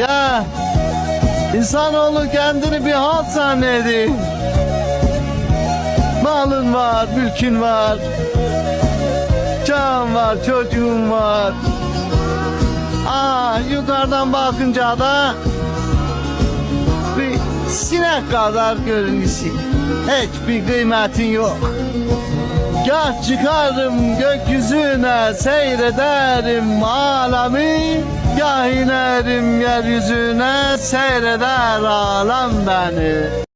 Ya insanoğlu kendini bir halt zannediyor. Malın var, mülkün var, can var, çocuğun var. Yukarıdan bakınca da bir sinek kadar görünüyorsun. Hiçbir kıymetin yok. Gah çıkarım gökyüzüne, seyrederim alemi. Gah inerim yeryüzüne, seyreder alem beni.